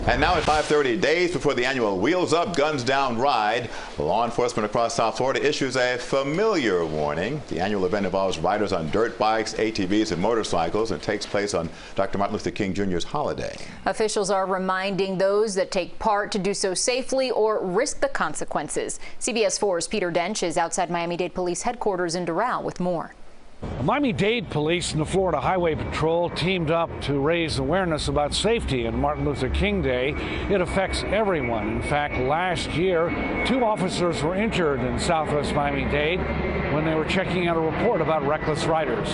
And now at 5:30, days before the annual Wheels Up, Guns Down ride, law enforcement across South Florida issues a familiar warning. The annual event involves riders on dirt bikes, ATVs, and motorcycles, and takes place on Dr. Martin Luther King Jr.'s holiday. Officials are reminding those that take part to do so safely or risk the consequences. CBS 4's Peter Dench is outside Miami-Dade Police headquarters in Doral with more. Miami-Dade Police and the Florida Highway Patrol teamed up to raise awareness about safety on Martin Luther King Day. It affects everyone. In fact, last year, 2 officers were injured in southwest Miami-Dade when they were checking out a report about reckless riders.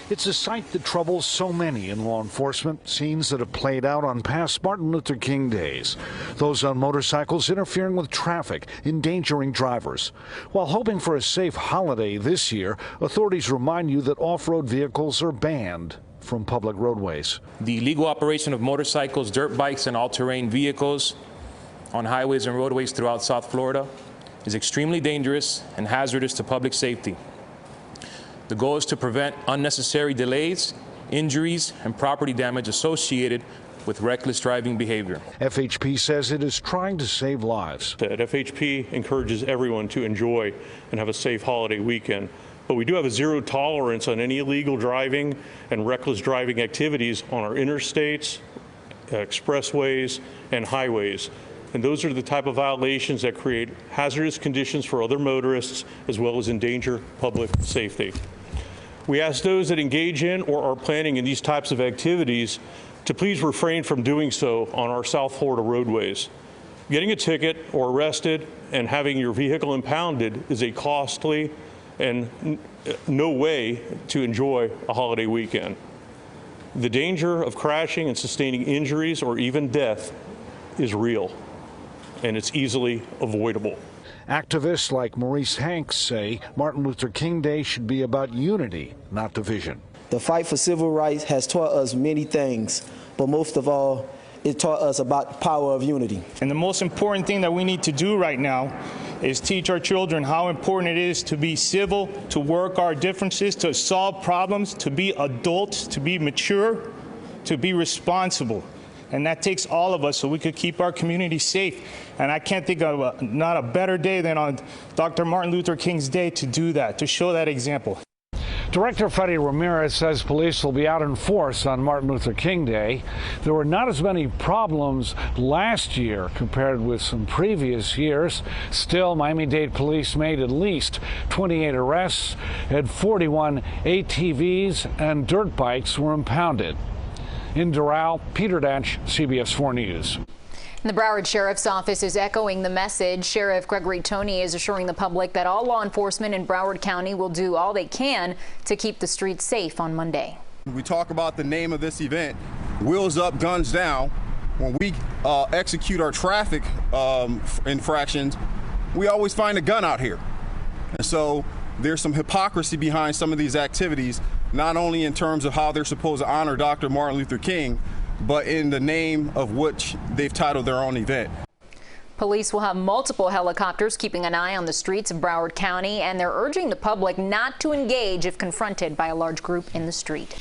It's a sight that troubles so many in law enforcement, scenes that have played out on past Martin Luther King days. Those on motorcycles interfering with traffic, endangering drivers. While hoping for a safe holiday this year, authorities remind you that off-road vehicles are banned from public roadways. The illegal operation of motorcycles, dirt bikes, and all-terrain vehicles on highways and roadways throughout South Florida is extremely dangerous and hazardous to public safety. The goal is to prevent unnecessary delays, injuries, and property damage associated with reckless driving behavior. FHP says it is trying to save lives. FHP encourages everyone to enjoy and have a safe holiday weekend. But we do have a zero tolerance on any illegal driving and reckless driving activities on our interstates, expressways, and highways. And those are the type of violations that create hazardous conditions for other motorists as well as endanger public safety. We ask those that engage in or are planning in these types of activities to please refrain from doing so on our South Florida roadways. Getting a ticket or arrested and having your vehicle impounded is a costly and no way to enjoy a holiday weekend. The danger of crashing and sustaining injuries or even death is real, and it's easily avoidable. Activists like Maurice Hanks say Martin Luther King Day should be about unity, not division. The fight for civil rights has taught us many things, but most of all, it taught us about the power of unity. And the most important thing that we need to do right now is teach our children how important it is to be civil, to work our differences, to solve problems, to be adults, to be mature, to be responsible. And that takes all of us so we could keep our community safe. And I can't think of not a better day than on Dr. Martin Luther King's Day to do that, to show that example. Director Freddie Ramirez says police will be out in force on Martin Luther King Day. There were not as many problems last year compared with some previous years. Still, Miami-Dade Police made at least 28 arrests, and 41 ATVs and dirt bikes were impounded. In Doral, Peter Dench, CBS 4 News. The Broward Sheriff's Office is echoing the message. Sheriff Gregory Toney is assuring the public that all law enforcement in Broward County will do all they can to keep the streets safe on Monday. We talk about the name of this event, Wheels Up, Guns Down. When we execute our traffic infractions, we always find a gun out here. And so there's some hypocrisy behind some of these activities, not only in terms of how they're supposed to honor Dr. Martin Luther King, but in the name of which they've titled their own event. Police will have multiple helicopters keeping an eye on the streets of Broward County, and they're urging the public not to engage if confronted by a large group in the street.